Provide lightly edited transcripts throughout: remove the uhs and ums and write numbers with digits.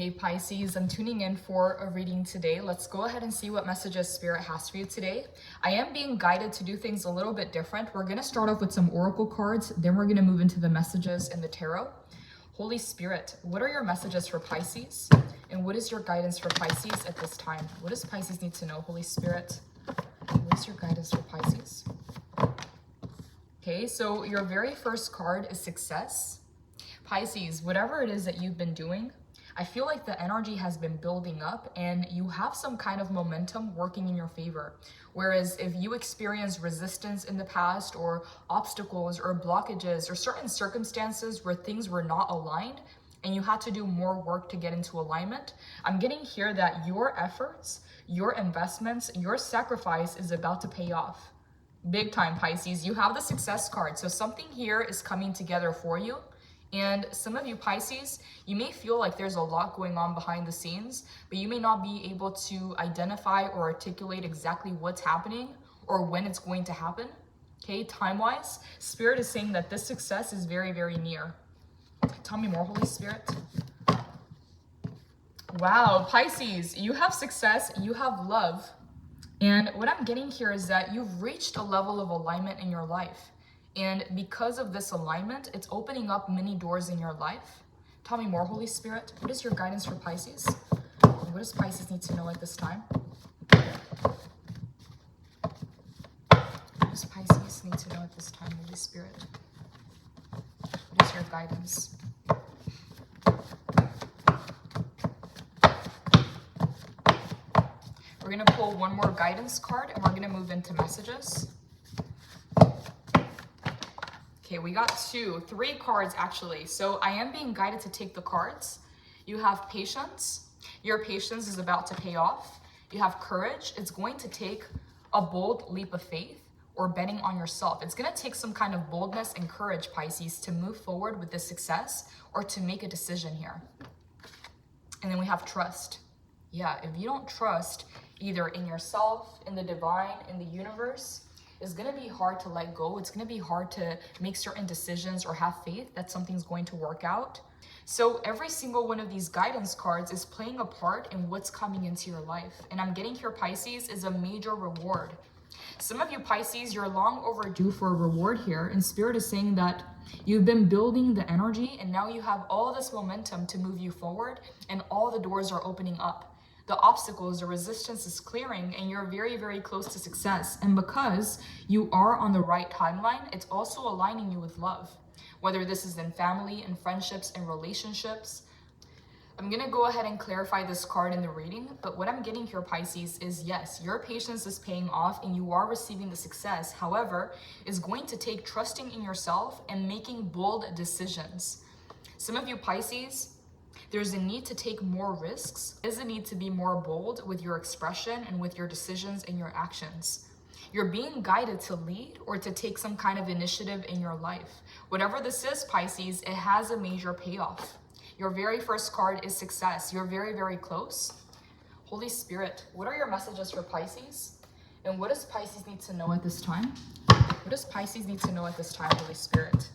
Hey Pisces, I'm tuning in for a reading today. Let's go ahead and see what messages Spirit has for you today. I am being guided to do things a little bit different. We're going to start off with some oracle cards, then we're going to move into the messages in the tarot. Holy Spirit, what are your messages for Pisces? And what is your guidance for Pisces at this time? What does Pisces need to know, Holy Spirit? What is your guidance for Pisces? Okay, so your very first card is success. Pisces, whatever it is that you've been doing, I feel like the energy has been building up and you have some kind of momentum working in your favor. Whereas if you experienced resistance in the past or obstacles or blockages or certain circumstances where things were not aligned and you had to do more work to get into alignment, I'm getting here that your efforts, your investments, your sacrifice is about to pay off. Big time, Pisces. You have the success card. So something here is coming together for you. And some of you Pisces, you may feel like there's a lot going on behind the scenes, but you may not be able to identify or articulate exactly what's happening or when it's going to happen. Okay, time-wise, Spirit is saying that this success is very, very near. Tell me more, Holy Spirit. Wow, Pisces, you have success, you have love. And what I'm getting here is that you've reached a level of alignment in your life. And because of this alignment, it's opening up many doors in your life. Tell me more, Holy Spirit. What is your guidance for Pisces? What does Pisces need to know at this time? What does Pisces need to know at this time, Holy Spirit? What is your guidance? We're going to pull one more guidance card and we're going to move into messages. Okay, we got three cards actually. So I am being guided to take the cards. You have patience. Your patience is about to pay off. You have courage. It's going to take a bold leap of faith or betting on yourself. It's going to take some kind of boldness and courage, Pisces, to move forward with this success or to make a decision here. And then we have trust. Yeah, if you don't trust either in yourself, in the divine, in the universe, it's going to be hard to let go. It's going to be hard to make certain decisions or have faith that something's going to work out. So every single one of these guidance cards is playing a part in what's coming into your life. And I'm getting here, Pisces, is a major reward. Some of you Pisces, you're long overdue for a reward here. And Spirit is saying that you've been building the energy and now you have all this momentum to move you forward and all the doors are opening up. The obstacles, the resistance is clearing and you're very, very close to success. And because you are on the right timeline, it's also aligning you with love. Whether this is in family, in friendships, and relationships. I'm going to go ahead and clarify this card in the reading. But what I'm getting here, Pisces, is yes, your patience is paying off and you are receiving the success. However, it's going to take trusting in yourself and making bold decisions. Some of you Pisces, there's a need to take more risks. There's a need to be more bold with your expression and with your decisions and your actions. You're being guided to lead or to take some kind of initiative in your life. Whatever this is, Pisces, it has a major payoff. Your very first card is success. You're very, very close. Holy Spirit, what are your messages for Pisces? And what does Pisces need to know at this time? What does Pisces need to know at this time, Holy Spirit?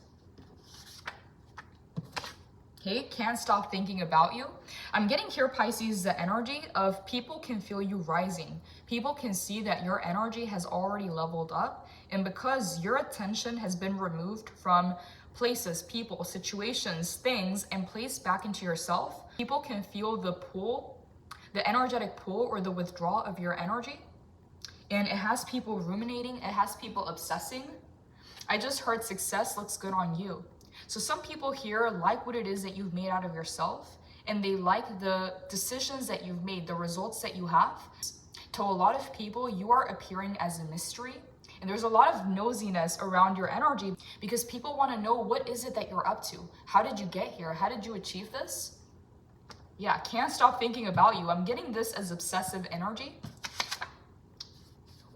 Okay, can't stop thinking about you. I'm getting here, Pisces, the energy of people can feel you rising. People can see that your energy has already leveled up. And because your attention has been removed from places, people, situations, things, and placed back into yourself, people can feel the pull, the energetic pull or the withdrawal of your energy. And it has people ruminating. It has people obsessing. I just heard success looks good on you. So some people here like what it is that you've made out of yourself and they like the decisions that you've made, the results that you have. To a lot of people, you are appearing as a mystery and there's a lot of nosiness around your energy because people want to know what is it that you're up to? How did you get here? How did you achieve this? Yeah, can't stop thinking about you. I'm getting this as obsessive energy.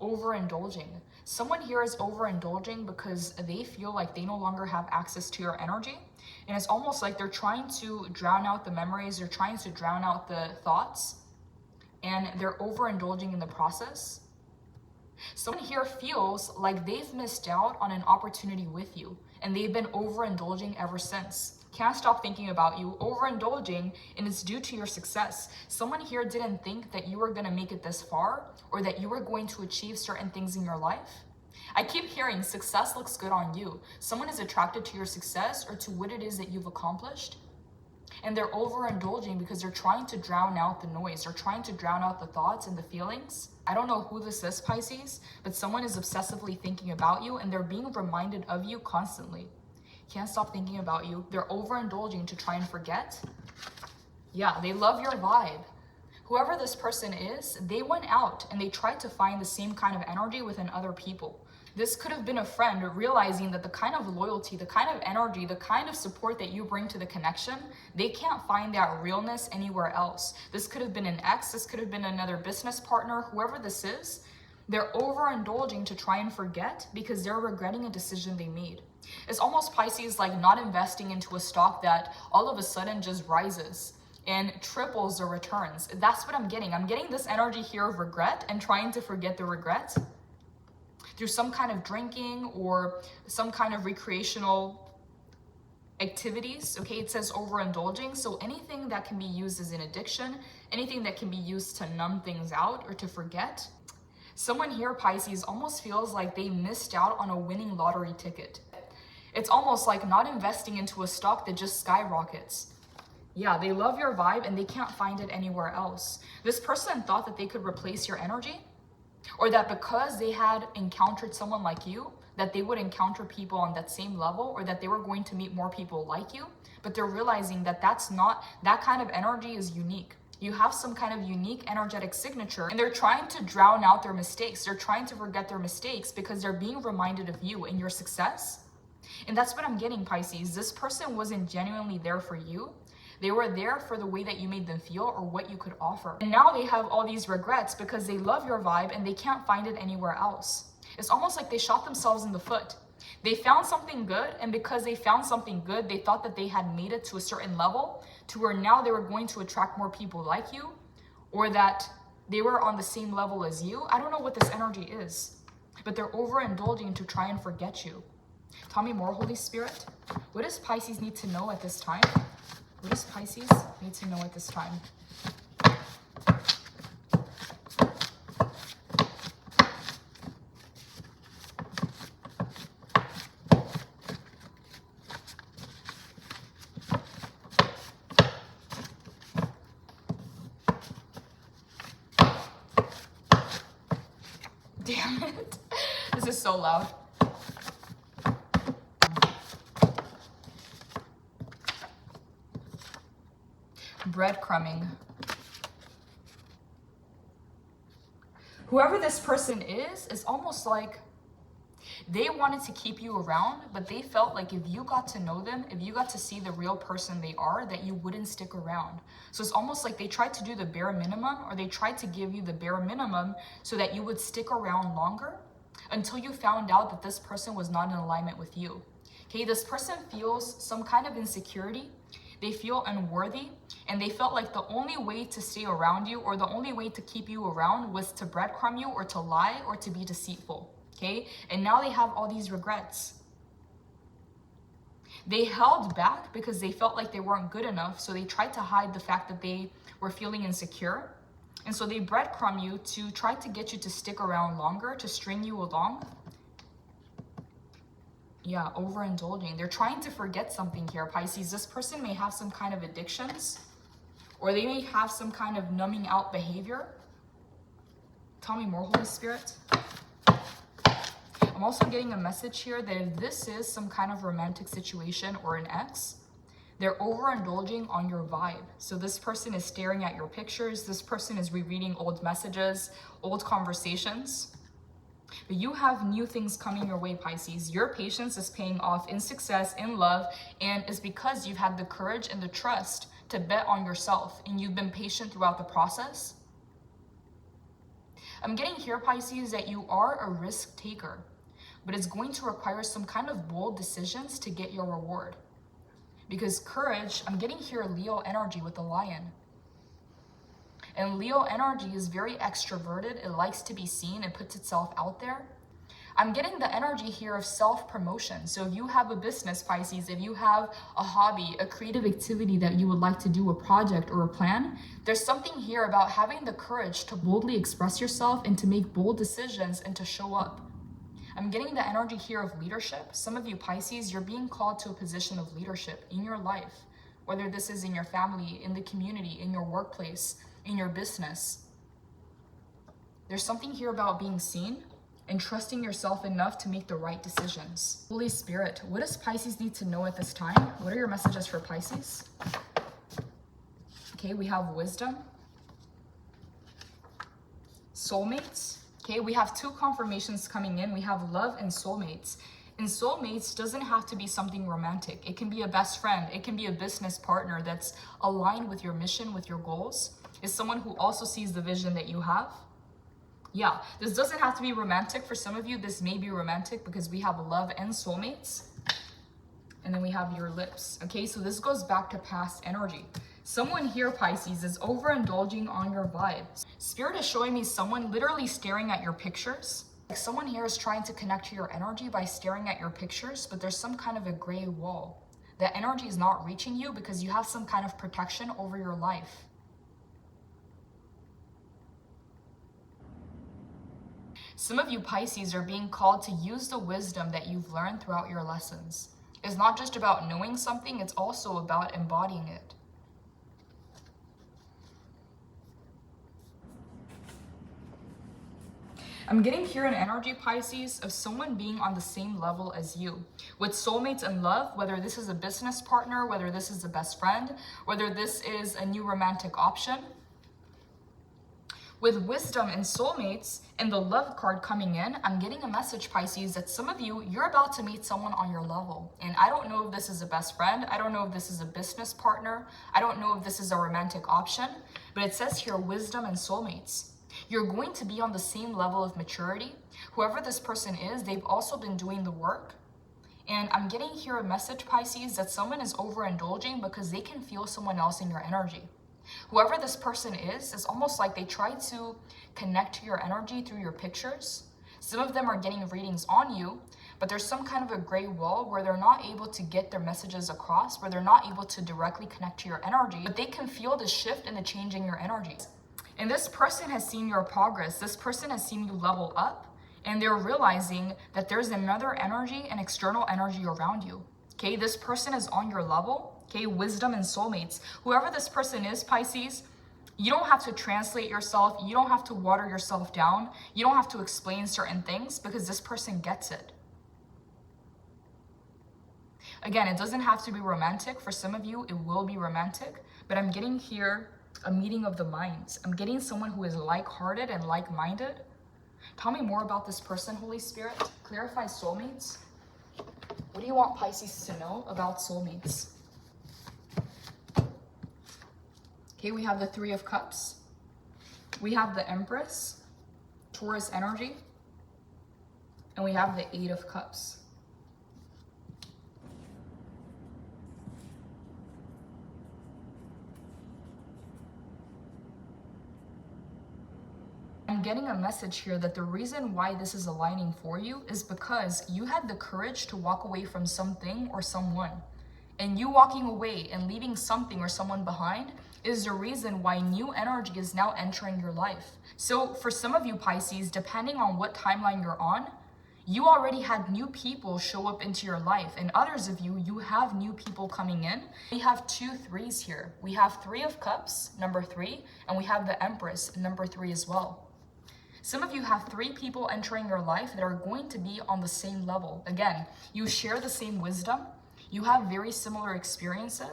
Overindulging. Someone here is overindulging because they feel like they no longer have access to your energy. And it's almost like they're trying to drown out the memories. They're trying to drown out the thoughts. And they're overindulging in the process. Someone here feels like they've missed out on an opportunity with you. And they've been overindulging ever since. Can't stop thinking about you, overindulging, and it's due to your success. Someone here didn't think that you were going to make it this far or that you were going to achieve certain things in your life. I keep hearing success looks good on you. Someone is attracted to your success or to what it is that you've accomplished. And they're overindulging because they're trying to drown out the noise. They're trying to drown out the thoughts and the feelings. I don't know who this is, Pisces, but someone is obsessively thinking about you and they're being reminded of you constantly. Can't stop thinking about you. They're overindulging to try and forget. Yeah, they love your vibe. Whoever this person is, they went out and they tried to find the same kind of energy within other people. This could have been a friend realizing that the kind of loyalty, the kind of energy, the kind of support that you bring to the connection, they can't find that realness anywhere else. This could have been an ex, this could have been another business partner, whoever this is. They're overindulging to try and forget because they're regretting a decision they made. It's almost, Pisces, like not investing into a stock that all of a sudden just rises and triples the returns. That's what I'm getting. I'm getting this energy here of regret and trying to forget the regret through some kind of drinking or some kind of recreational activities. Okay, it says overindulging. So anything that can be used as an addiction, anything that can be used to numb things out or to forget. Someone here, Pisces, almost feels like they missed out on a winning lottery ticket. It's almost like not investing into a stock that just skyrockets. Yeah, they love your vibe and they can't find it anywhere else. This person thought that they could replace your energy, or that because they had encountered someone like you, that they would encounter people on that same level, or that they were going to meet more people like you. But they're realizing that that kind of energy is unique. You have some kind of unique energetic signature, and they're trying to drown out their mistakes. They're trying to forget their mistakes because they're being reminded of you and your success. And that's what I'm getting, Pisces. This person wasn't genuinely there for you. They were there for the way that you made them feel or what you could offer. And now they have all these regrets because they love your vibe and they can't find it anywhere else. It's almost like they shot themselves in the foot. They found something good, and because they found something good, they thought that they had made it to a certain level to where now they were going to attract more people like you, or that they were on the same level as you. I don't know what this energy is, but they're overindulging to try and forget you. Tell me more, Holy Spirit. What does Pisces need to know at this time? What does Pisces need to know at this time? Damn it. This is so loud. Breadcrumbing. Whoever this person is almost like they wanted to keep you around, but they felt like if you got to know them, if you got to see the real person they are, that you wouldn't stick around. So it's almost like they tried to do the bare minimum, or they tried to give you the bare minimum so that you would stick around longer until you found out that this person was not in alignment with you. Okay, this person feels some kind of insecurity. They feel unworthy, and they felt like the only way to stay around you, or the only way to keep you around, was to breadcrumb you or to lie or to be deceitful. Okay, and now they have all these regrets. They held back because they felt like they weren't good enough, so they tried to hide the fact that they were feeling insecure. And so they breadcrumb you to try to get you to stick around longer, to string you along. Yeah, overindulging. They're trying to forget something here, Pisces. This person may have some kind of addictions, or they may have some kind of numbing out behavior. Tell me more, Holy Spirit. I'm also getting a message here that if this is some kind of romantic situation or an ex, they're overindulging on your vibe. So this person is staring at your pictures. This person is rereading old messages, old conversations. But you have new things coming your way, Pisces. Your patience is paying off in success, in love, and it's because you've had the courage and the trust to bet on yourself, and you've been patient throughout the process. I'm getting here, Pisces, that you are a risk taker, but it's going to require some kind of bold decisions to get your reward. Because courage, I'm getting here Leo energy with the lion. And Leo energy is very extroverted. It likes to be seen. It puts itself out there. I'm getting the energy here of self-promotion. So if you have a business, Pisces, if you have a hobby, a creative activity that you would like to do, a project or a plan, there's something here about having the courage to boldly express yourself and to make bold decisions and to show up. I'm getting the energy here of leadership. Some of you Pisces, you're being called to a position of leadership in your life, whether this is in your family, in the community, in your workplace, in your business. There's something here about being seen and trusting yourself enough to make the right decisions. Holy Spirit, what does Pisces need to know at this time? What are your messages for Pisces? Okay, we have wisdom, soulmates. Okay, we have two confirmations coming in. We have love and soulmates. And soulmates doesn't have to be something romantic. It can be a best friend. It can be a business partner that's aligned with your mission, with your goals. It's someone who also sees the vision that you have. Yeah, this doesn't have to be romantic. For some of you, this may be romantic because we have love and soulmates. And then we have your lips. Okay, so this goes back to past energy. Someone here, Pisces, is overindulging on your vibes. Spirit is showing me someone literally staring at your pictures. Like someone here is trying to connect to your energy by staring at your pictures, but there's some kind of a gray wall. That energy is not reaching you because you have some kind of protection over your life. Some of you Pisces are being called to use the wisdom that you've learned throughout your lessons. It's not just about knowing something, it's also about embodying it. I'm getting here an energy, Pisces, of someone being on the same level as you. With soulmates and love, whether this is a business partner, whether this is a best friend, whether this is a new romantic option. With wisdom and soulmates and the love card coming in, I'm getting a message, Pisces, that some of you, you're about to meet someone on your level. And I don't know if this is a best friend. I don't know if this is a business partner. I don't know if this is a romantic option. But it says here, wisdom and soulmates. You're going to be on the same level of maturity. Whoever this person is, they've also been doing the work. And I'm getting here a message, Pisces, that someone is overindulging because they can feel someone else in your energy. Whoever this person is, it's almost like they try to connect to your energy through your pictures. Some of them are getting readings on you, but there's some kind of a gray wall where they're not able to get their messages across, where they're not able to directly connect to your energy, but they can feel the shift and the change in your energy. And this person has seen your progress. This person has seen you level up, and they're realizing that there's another energy and external energy around you. Okay, this person is on your level. Okay, wisdom and soulmates. Whoever this person is, Pisces, you don't have to translate yourself. You don't have to water yourself down. You don't have to explain certain things because this person gets it. Again, it doesn't have to be romantic. For some of you, it will be romantic, but I'm getting here a meeting of the minds. I'm getting someone who is like-hearted and like-minded. Tell me more about this person, Holy Spirit. Clarify soulmates. What do you want Pisces to know about soulmates? Okay, we have the Three of Cups. We have the Empress, Taurus energy, and we have the Eight of Cups. I'm getting a message here that the reason why this is aligning for you is because you had the courage to walk away from something or someone. And you walking away and leaving something or someone behind is the reason why new energy is now entering your life. So for some of you Pisces, depending on what timeline you're on, you already had new people show up into your life. And others of you, you have new people coming in. We have 2 3s here. We have Three of Cups, number 3, and we have the Empress, number 3 as well. Some of you have 3 people entering your life that are going to be on the same level. Again, you share the same wisdom. You have very similar experiences.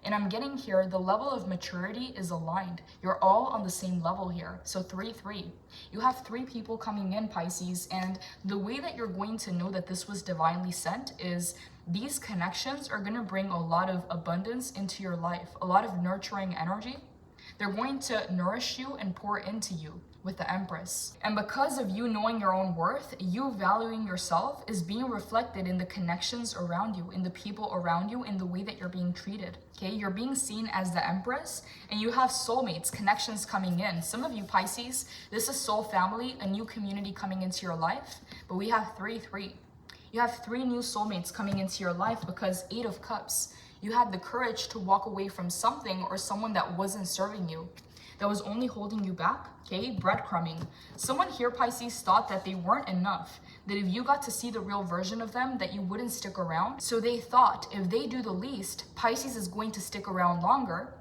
And I'm getting here, the level of maturity is aligned. You're all on the same level here. So 3 3. You have 3 people coming in, Pisces. And the way that you're going to know that this was divinely sent is these connections are going to bring a lot of abundance into your life, a lot of nurturing energy. They're going to nourish you and pour into you. with the Empress. And because of you knowing your own worth, you valuing yourself is being reflected in the connections around you, in the people around you, in the way that you're being treated. Okay, you're being seen as the Empress, and you have soulmates, connections coming in. Some of you Pisces, this is soul family, a new community coming into your life, but we have 3-3. You have 3 new soulmates coming into your life because 8 of Cups. You had the courage to walk away from something or someone that wasn't serving you, that was only holding you back. Okay, breadcrumbing. Someone here, Pisces, thought that they weren't enough, that if you got to see the real version of them, that you wouldn't stick around. So they thought if they do the least, Pisces is going to stick around longer.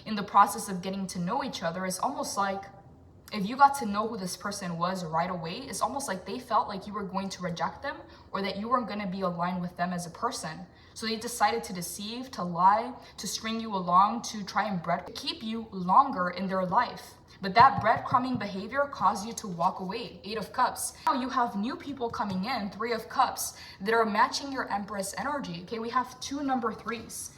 In the process of getting to know each other, it's almost like if you got to know who this person was right away, it's almost like they felt like you were going to reject them or that you weren't going to be aligned with them as a person. So they decided to deceive, to lie, to string you along, to try and keep you longer in their life. But that breadcrumbing behavior caused you to walk away. 8 of Cups. Now you have new people coming in, 3 of Cups, that are matching your Empress energy. Okay, we have 2 number 3s.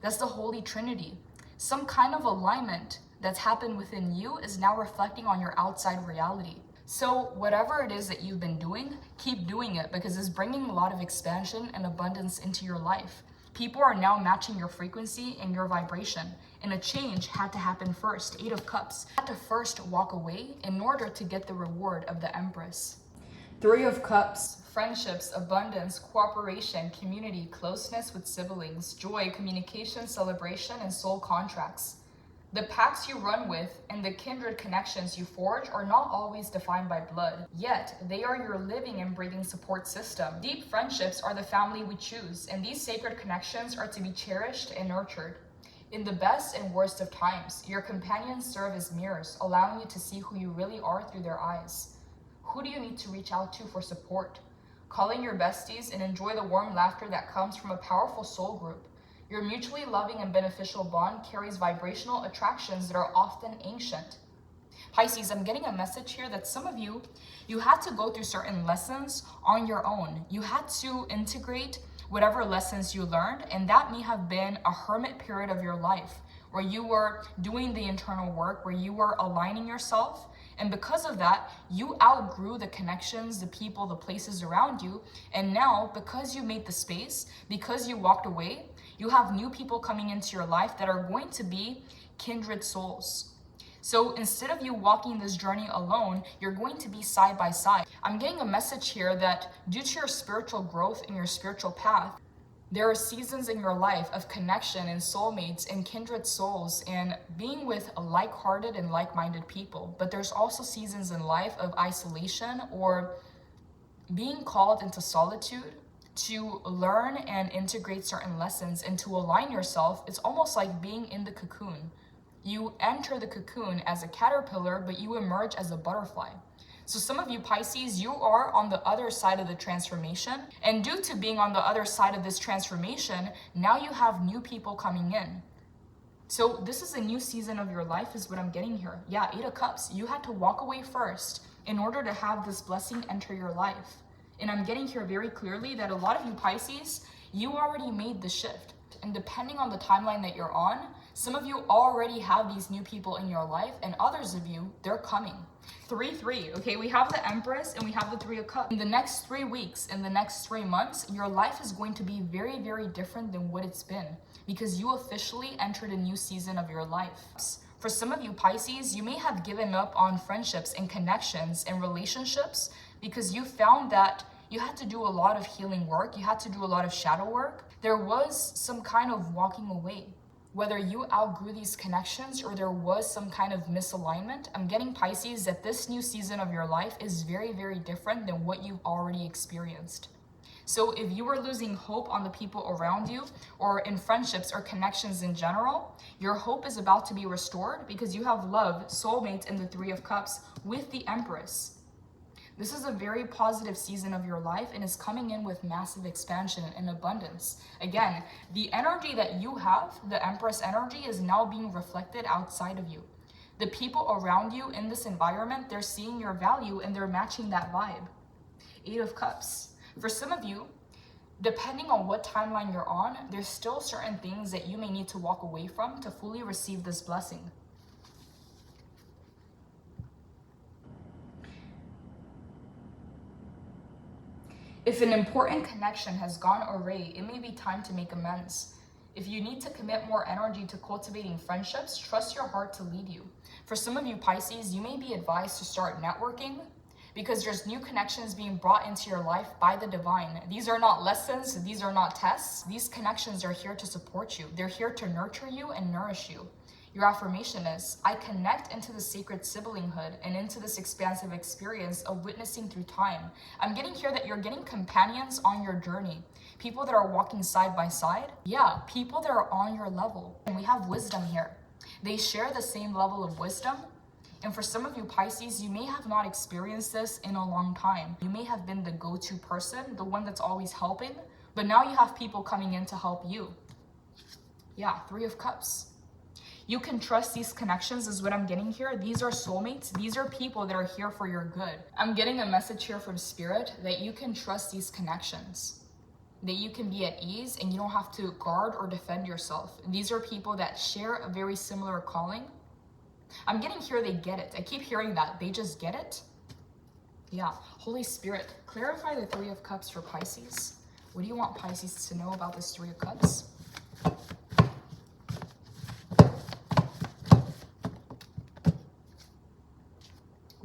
That's the Holy Trinity. Some kind of alignment that's happened within you is now reflecting on your outside reality. So whatever it is that you've been doing, keep doing it because it's bringing a lot of expansion and abundance into your life. People are now matching your frequency and your vibration, and a change had to happen first. 8 of Cups. You had to first walk away in order to get the reward of the Empress. 3 of Cups. Friendships, abundance, cooperation, community, closeness with siblings, joy, communication, celebration, and soul contracts. The pacts you run with and the kindred connections you forge are not always defined by blood, yet they are your living and breathing support system. Deep friendships are the family we choose, and these sacred connections are to be cherished and nurtured. In the best and worst of times, your companions serve as mirrors, allowing you to see who you really are through their eyes. Who do you need to reach out to for support? Call in your besties and enjoy the warm laughter that comes from a powerful soul group. Your mutually loving and beneficial bond carries vibrational attractions that are often ancient. Pisces, I'm getting a message here that some of you had to go through certain lessons on your own. You had to integrate whatever lessons you learned, and that may have been a hermit period of your life where you were doing the internal work, where you were aligning yourself. And because of that, you outgrew the connections, the people, the places around you. And now, because you made the space, because you walked away, you have new people coming into your life that are going to be kindred souls. So instead of you walking this journey alone, you're going to be side by side. I'm getting a message here that due to your spiritual growth and your spiritual path, there are seasons in your life of connection and soulmates and kindred souls and being with like-hearted and like-minded people. But there's also seasons in life of isolation or being called into solitude to learn and integrate certain lessons and to align yourself. It's almost like being in the cocoon. You enter the cocoon as a caterpillar, but you emerge as a butterfly. So some of you Pisces, you are on the other side of the transformation. And due to being on the other side of this transformation, now you have new people coming in. So this is a new season of your life is what I'm getting here. Yeah, 8 of Cups. You had to walk away first in order to have this blessing enter your life. And I'm getting here very clearly that a lot of you Pisces, you already made the shift. And depending on the timeline that you're on, some of you already have these new people in your life, and others of you, they're coming. 3-3, okay? We have the Empress and we have the 3 of Cups. In the next 3 weeks, in the next 3 months, your life is going to be very, very different than what it's been because you officially entered a new season of your life. For some of you Pisces, you may have given up on friendships and connections and relationships because you found that you had to do a lot of healing work. You had to do a lot of shadow work. There was some kind of walking away. Whether you outgrew these connections or there was some kind of misalignment, I'm getting Pisces that this new season of your life is very, very different than what you've already experienced. So if you were losing hope on the people around you or in friendships or connections in general, your hope is about to be restored because you have love, soulmates, and the 3 of Cups with the Empress. This is a very positive season of your life and is coming in with massive expansion and abundance. Again, the energy that you have, the Empress energy, is now being reflected outside of you. The people around you in this environment, they're seeing your value and they're matching that vibe. 8 of Cups. For some of you, depending on what timeline you're on, there's still certain things that you may need to walk away from to fully receive this blessing. If an important connection has gone awry, it may be time to make amends. If you need to commit more energy to cultivating friendships, trust your heart to lead you. For some of you Pisces, you may be advised to start networking because there's new connections being brought into your life by the divine. These are not lessons, these are not tests. These connections are here to support you. They're here to nurture you and nourish you. Your affirmation is, I connect into the sacred siblinghood and into this expansive experience of witnessing through time. I'm getting here that you're getting companions on your journey. People that are walking side by side. Yeah, people that are on your level. And we have wisdom here. They share the same level of wisdom. And for some of you Pisces, you may have not experienced this in a long time. You may have been the go-to person, the one that's always helping, but now you have people coming in to help you. Yeah, Three of Cups. You can trust these connections is what I'm getting here. These are soulmates. These are people that are here for your good. I'm getting a message here from Spirit that you can trust these connections, that you can be at ease and you don't have to guard or defend yourself. These are people that share a very similar calling. I'm getting here they get it. I keep hearing that. They just get it. Yeah. Holy Spirit, clarify the Three of Cups for Pisces. What do you want Pisces to know about this Three of Cups?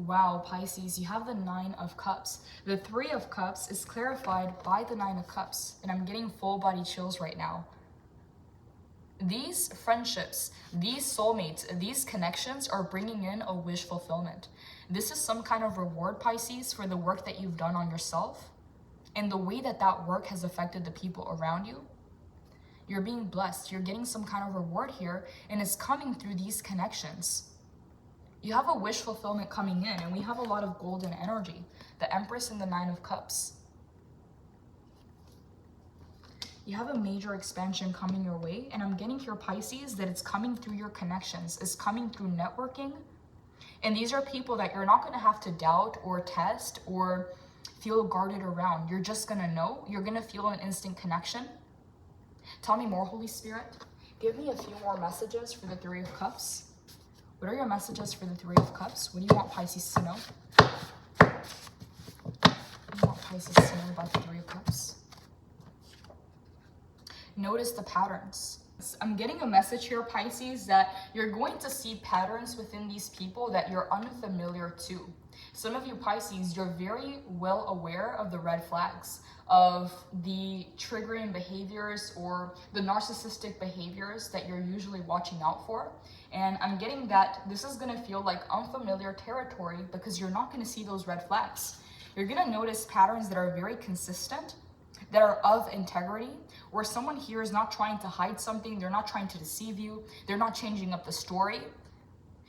Wow, Pisces, you have the Nine of Cups. The Three of Cups is clarified by the Nine of Cups, and I'm getting full body chills right now. These friendships, these soulmates, these connections are bringing in a wish fulfillment. This is some kind of reward, Pisces, for the work that you've done on yourself and the way that that work has affected the people around you. You're being blessed. You're getting some kind of reward here, and it's coming through these connections. You have a wish fulfillment coming in, and we have a lot of golden energy. The Empress and the Nine of Cups. You have a major expansion coming your way, and I'm getting here, Pisces, that it's coming through your connections. It's coming through networking. And these are people that you're not going to have to doubt or test or feel guarded around. You're just going to know. You're going to feel an instant connection. Tell me more, Holy Spirit. Give me a few more messages for the Three of Cups. What are your messages for the Three of Cups? What do you want Pisces to know? What do you want Pisces to know about the Three of Cups? Notice the patterns. I'm getting a message here, Pisces, that you're going to see patterns within these people that you're unfamiliar to. Some of you Pisces, you're very well aware of the red flags, of the triggering behaviors or the narcissistic behaviors that you're usually watching out for. And I'm getting that this is going to feel like unfamiliar territory because you're not going to see those red flags. You're going to notice patterns that are very consistent, that are of integrity, where someone here is not trying to hide something, they're not trying to deceive you, they're not changing up the story.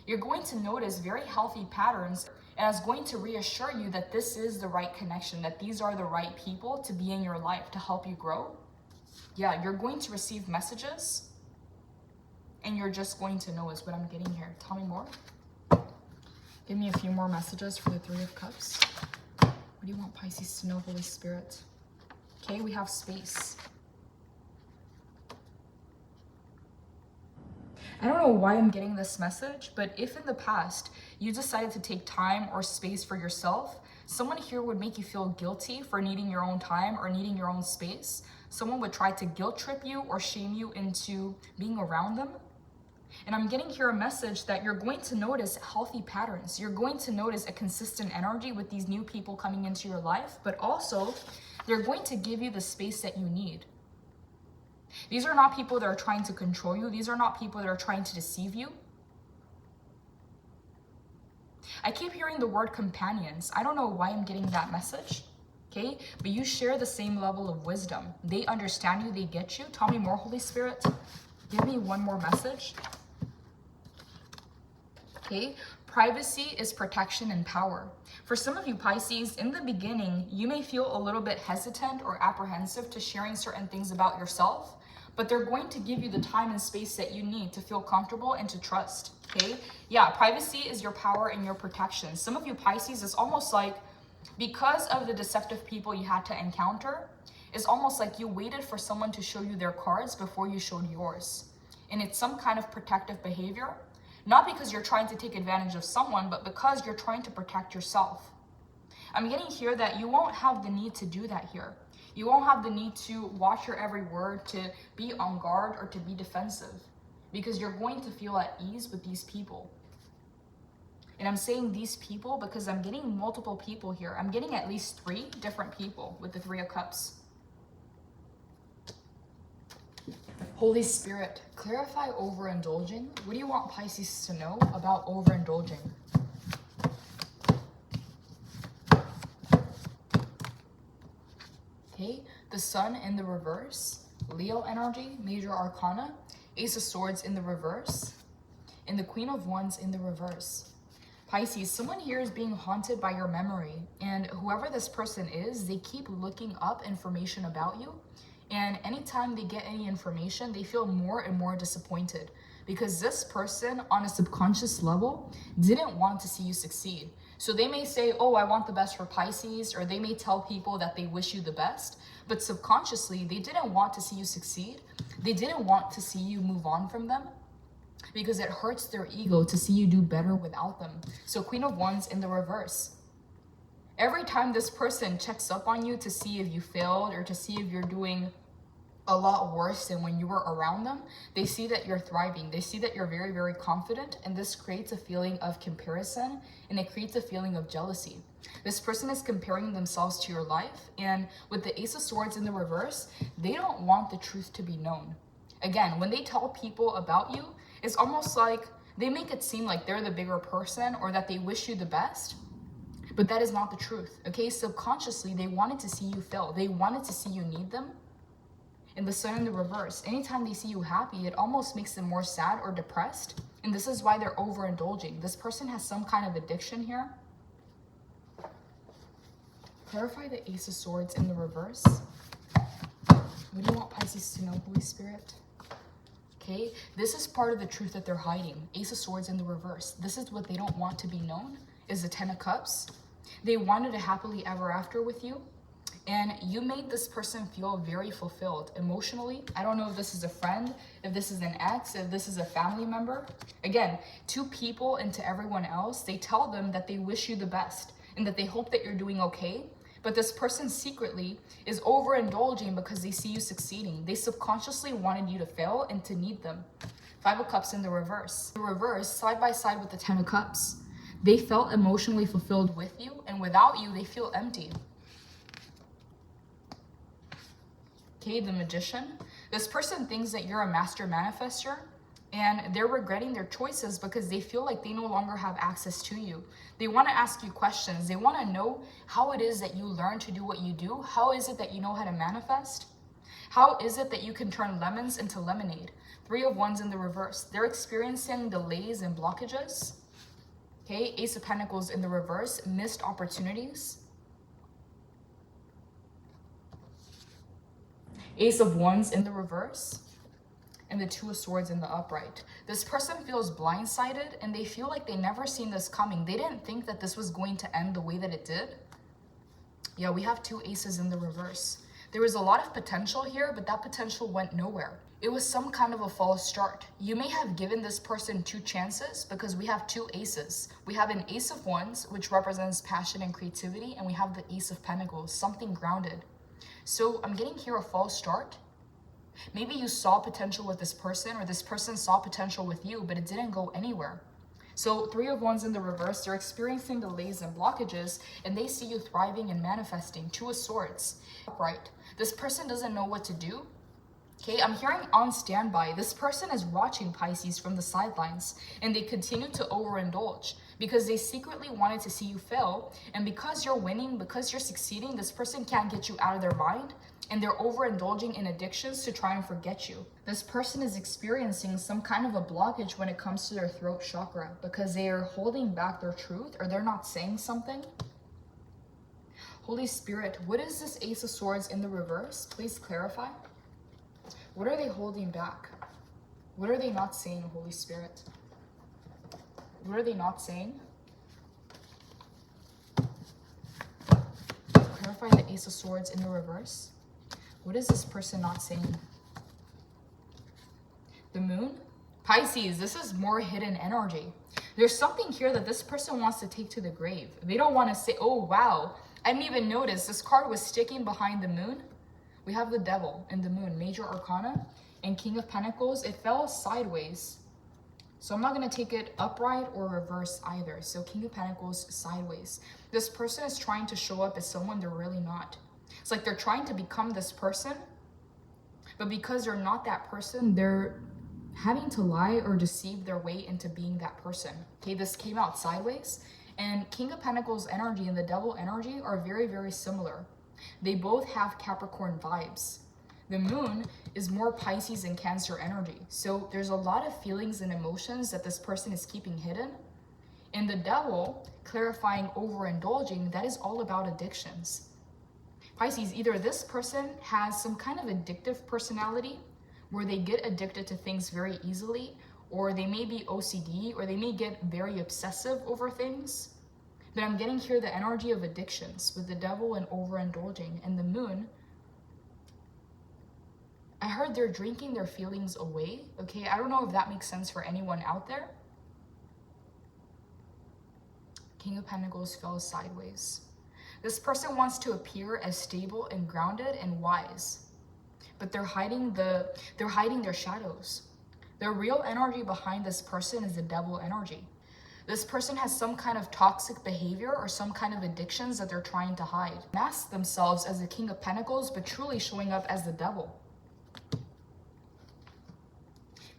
You're going to notice very healthy patterns, and it's going to reassure you that this is the right connection, that these are the right people to be in your life to help you grow. Yeah, you're going to receive messages, and you're just going to know is what I'm getting here. Tell me more. Give me a few more messages for the Three of Cups. What do you want Pisces to know, Holy Spirit? Okay, we have space. I don't know why I'm getting this message, but if in the past you decided to take time or space for yourself, someone here would make you feel guilty for needing your own time or needing your own space. Someone would try to guilt trip you or shame you into being around them. And I'm getting here a message that you're going to notice healthy patterns. You're going to notice a consistent energy with these new people coming into your life, but also they're going to give you the space that you need. These are not people that are trying to control you. These are not people that are trying to deceive you. I keep hearing the word companions. I don't know why I'm getting that message, okay? But you share the same level of wisdom. They understand you, they get you. Tell me more, Holy Spirit. Give me one more message. Okay, privacy is protection and power. For some of you Pisces, in the beginning, you may feel a little bit hesitant or apprehensive to sharing certain things about yourself, but they're going to give you the time and space that you need to feel comfortable and to trust, okay? Yeah, privacy is your power and your protection. Some of you Pisces, it's almost like because of the deceptive people you had to encounter, it's almost like you waited for someone to show you their cards before you showed yours. And it's some kind of protective behavior. Not because you're trying to take advantage of someone, but because you're trying to protect yourself. I'm getting here that you won't have the need to do that here. You won't have the need to watch your every word, to be on guard, or to be defensive, because you're going to feel at ease with these people. And I'm saying these people because I'm getting multiple people here. I'm getting at least 3 different people with the 3 of Cups. Holy Spirit, clarify overindulging. What do you want Pisces to know about overindulging? Okay, the Sun in the reverse, Leo energy, major arcana, Ace of Swords in the reverse, and the Queen of Wands in the reverse. Pisces, someone here is being haunted by your memory, and whoever this person is, they keep looking up information about you, and anytime they get any information, they feel more and more disappointed because this person on a subconscious level didn't want to see you succeed. So they may say, oh, I want the best for Pisces, or they may tell people that they wish you the best, but subconsciously, they didn't want to see you succeed. They didn't want to see you move on from them, because it hurts their ego to see you do better without them. So Queen of Wands in the reverse. Every time this person checks up on you to see if you failed or to see if you're doing a lot worse than when you were around them, they see that you're thriving. They see that you're very, very confident, and this creates a feeling of comparison, and it creates a feeling of jealousy. This person is comparing themselves to your life, and with the Ace of Swords in the reverse, they don't want the truth to be known. Again, when they tell people about you, it's almost like they make it seem like they're the bigger person or that they wish you the best, but that is not the truth, okay? Subconsciously, they wanted to see you fail. They wanted to see you need them. And the Sun in the reverse, anytime they see you happy, it almost makes them more sad or depressed. And this is why they're overindulging. This person has some kind of addiction here. Clarify the Ace of Swords in the reverse. What do you want Pisces to know, Holy Spirit? Okay, this is part of the truth that they're hiding. Ace of Swords in the reverse. This is what they don't want to be known, is the 10 of Cups. They wanted a happily ever after with you, and you made this person feel very fulfilled emotionally. I don't know if this is a friend, if this is an ex, if this is a family member. Again, to people and to everyone else, they tell them that they wish you the best and that they hope that you're doing okay. But this person secretly is overindulging because they see you succeeding. They subconsciously wanted you to fail and to need them. 5 of Cups in the reverse. The reverse, side by side with the 10 of Cups. They felt emotionally fulfilled with you, and without you, they feel empty. Okay, the Magician. This person thinks that you're a master manifester, and they're regretting their choices because they feel like they no longer have access to you. They want to ask you questions. They want to know how it is that you learn to do what you do. How is it that you know how to manifest? How is it that you can turn lemons into lemonade? 3 of Wands in the reverse. They're experiencing delays and blockages. Okay, Ace of Pentacles in the reverse. Missed opportunities. Ace of Wands in the reverse. And the 2 of Swords in the upright. This person feels blindsided, and they feel like they never seen this coming. They didn't think that this was going to end the way that it did. Yeah, we have 2 aces in the reverse. There was a lot of potential here, but that potential went nowhere. It was some kind of a false start. You may have given this person 2 chances because we have 2 aces. We have an Ace of Wands, which represents passion and creativity, and we have the Ace of Pentacles, something grounded. So I'm getting here a false start. Maybe you saw potential with this person, or this person saw potential with you, but it didn't go anywhere. So 3 of Wands in the reverse, they're experiencing delays and blockages, and they see you thriving and manifesting. 2 of Swords. Upright. This person doesn't know what to do. Okay, I'm hearing on standby. This person is watching Pisces from the sidelines, and they continue to overindulge because they secretly wanted to see you fail. And because you're winning, because you're succeeding, this person can't get you out of their mind, and they're overindulging in addictions to try and forget you. This person is experiencing some kind of a blockage when it comes to their throat chakra because they are holding back their truth, or they're not saying something. Holy Spirit, what is this Ace of Swords in the reverse? Please clarify. What are they holding back? What are they not saying, Holy Spirit? What are they not saying? Clarify the Ace of Swords in the reverse. What is this person not saying? The Moon, Pisces, this is more hidden energy. There's something here that this person wants to take to the grave. They don't want to say, oh, wow, I didn't even notice this card was sticking behind the moon. We have the Devil and the Moon, Major Arcana, and King of Pentacles. It fell sideways. So I'm not going to take it upright or reverse either. So King of Pentacles sideways. This person is trying to show up as someone they're really not. It's like they're trying to become this person, but because they're not that person, they're having to lie or deceive their way into being that person. Okay, this came out sideways, and King of Pentacles energy and the Devil energy are very, very similar. They both have Capricorn vibes. The Moon is more Pisces and Cancer energy. So there's a lot of feelings and emotions that this person is keeping hidden. And the Devil, clarifying overindulging, that is all about addictions. Pisces, either this person has some kind of addictive personality where they get addicted to things very easily, or they may be OCD, or they may get very obsessive over things. But I'm getting here the energy of addictions with the Devil and overindulging. And the Moon, I heard they're drinking their feelings away. Okay, I don't know if that makes sense for anyone out there. King of Pentacles fell sideways. This person wants to appear as stable and grounded and wise, but they're hiding their shadows. The real energy behind this person is the Devil energy. This person has some kind of toxic behavior or some kind of addictions that they're trying to hide. Mask themselves as the King of Pentacles, but truly showing up as the Devil.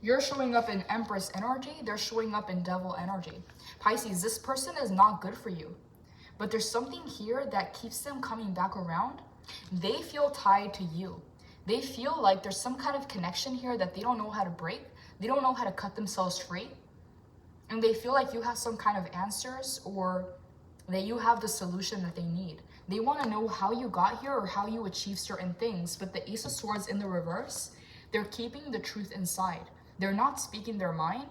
You're showing up in Empress energy, they're showing up in Devil energy. Pisces, this person is not good for you, but there's something here that keeps them coming back around. They feel tied to you. They feel like there's some kind of connection here that they don't know how to break. They don't know how to cut themselves free. And they feel like you have some kind of answers, or that you have the solution that they need. They want to know how you got here or how you achieve certain things. But the Ace of Swords in the reverse, they're keeping the truth inside. They're not speaking their mind,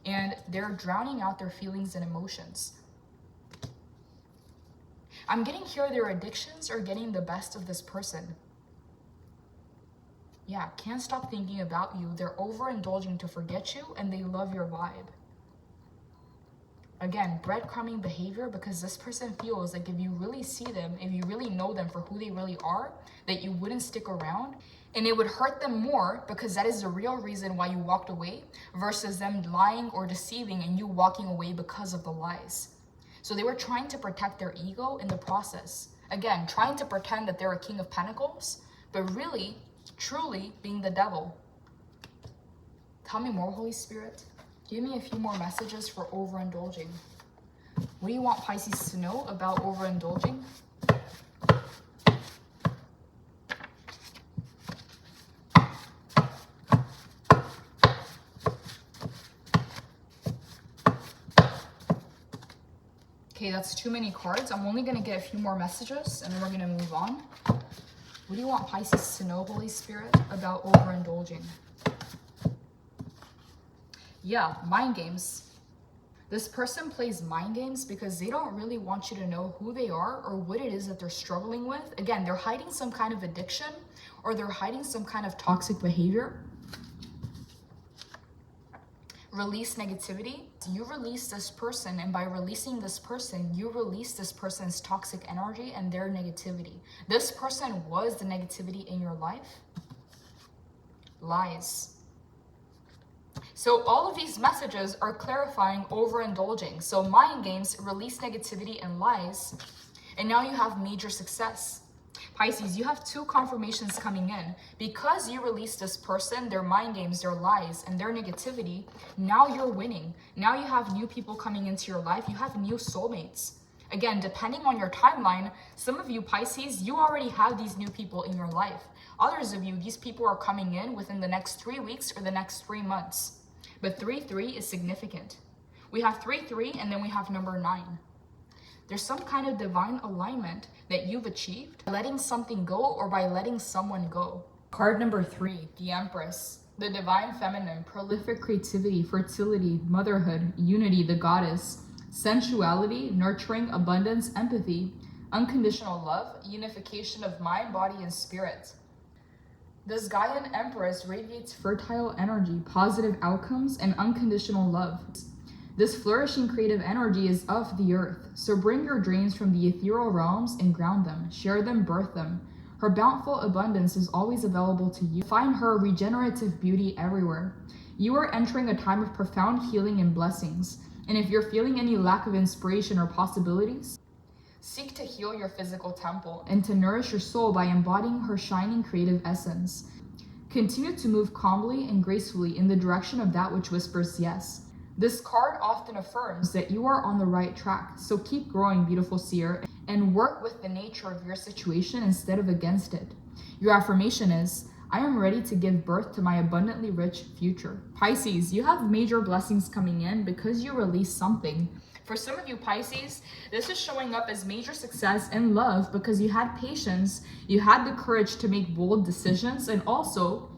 and they're drowning out their feelings and emotions. I'm getting here their addictions are getting the best of this person. Yeah, can't stop thinking about you. They're overindulging to forget you, and they love your vibe. Again, breadcrumbing behavior, because this person feels like if you really see them, if you really know them for who they really are, that you wouldn't stick around. And it would hurt them more because that is the real reason why you walked away versus them lying or deceiving and you walking away because of the lies. So they were trying to protect their ego in the process. Again, trying to pretend that they're a King of Pentacles, but really, truly being the Devil. Tell me more, Holy Spirit. Give me a few more messages for overindulging. What do you want Pisces to know about overindulging? Okay, that's too many cards. I'm only going to get a few more messages and then we're going to move on. What do you want Pisces to know, Holy Spirit, about overindulging? Yeah, mind games. This person plays mind games because they don't really want you to know who they are or what it is that they're struggling with. Again, they're hiding some kind of addiction or they're hiding some kind of toxic behavior. Release negativity. You release this person, and by releasing this person, you release this person's toxic energy and their negativity. This person was the negativity in your life. Lies. So all of these messages are clarifying overindulging. So mind games, release negativity and lies, and now you have major success. Pisces, you have two confirmations coming in. Because you released this person, their mind games, their lies, and their negativity, now you're winning. Now you have new people coming into your life. You have new soulmates. Again, depending on your timeline, some of you Pisces, you already have these new people in your life. Others of you, these people are coming in within the next 3 weeks or the next 3 months. But 3-3 is significant. We have 3-3 and then we have number 9. There's some kind of divine alignment that you've achieved by letting something go or by letting someone go. Card number 3, the Empress. The divine feminine, prolific creativity, fertility, motherhood, unity, the goddess, sensuality, nurturing, abundance, empathy, unconditional love, unification of mind, body, and spirit. This Gaian Empress radiates fertile energy, positive outcomes, and unconditional love. This flourishing creative energy is of the earth, so bring your dreams from the ethereal realms and ground them, share them, birth them. Her bountiful abundance is always available to you. Find her regenerative beauty everywhere. You are entering a time of profound healing and blessings, and if you're feeling any lack of inspiration or possibilities, seek to heal your physical temple and to nourish your soul by embodying her shining creative essence. Continue to move calmly and gracefully in the direction of that which whispers yes. This card often affirms that you are on the right track, so keep growing, beautiful seer, and work with the nature of your situation instead of against it. Your affirmation is, I am ready to give birth to my abundantly rich future. Pisces, you have major blessings coming in because you release something. For some of you Pisces, this is showing up as major success in love because you had patience, you had the courage to make bold decisions, and also